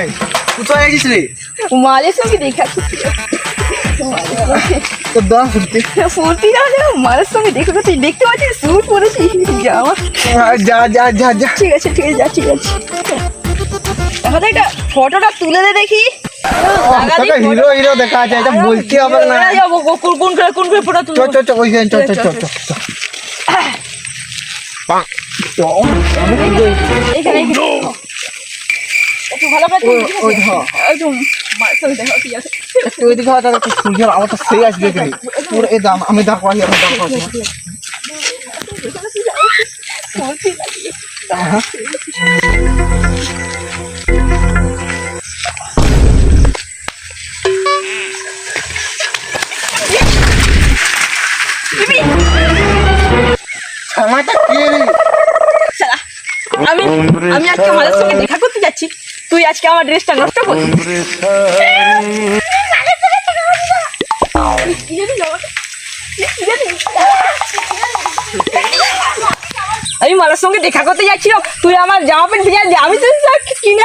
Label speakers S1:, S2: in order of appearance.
S1: এই কোথায় গেছিস রে?
S2: মালের সঙ্গে দেখা
S1: তোর দম ফুটতে।
S2: ফুর্তি না হলে মালের সঙ্গে দেখা তুই দেখতে পাচ্ছিস স্যুট পরেছি জামা।
S1: যা যা যা যা।
S2: ঠিক আছে যা ঠিক আছে। দেখা যায় একটা ফটোটা তুলে দে দেখি।
S1: তোকে হিরো হিরো দেখা যায়, এটা বলতে হবে না।
S2: কোন ফটো তুলে?
S1: চল চল চল ওই চল চল চল চল।
S2: এখানে একটু ভালো করে
S1: ওই ধর
S2: একটু মায়ের সঙ্গে দেখা ঠিক আছে।
S1: একটু ওইদিকে হয় তাহলে সূর্যের আলোটা সেই আসবে রে পুরো। এই দাম আমি দেখো আমি দেখো। আমারটা কি রে?
S2: আমি আমি আজকে মালের সঙ্গে দেখা করতে যাচ্ছি, তুই আজকে আমার ড্রেসটা নষ্ট করবি। আমি মালের সঙ্গে দেখা করতে যাচ্ছিলাম, তুই আমার জামা প্যান্ট ভিজা দিয়ে আমি তো কিনে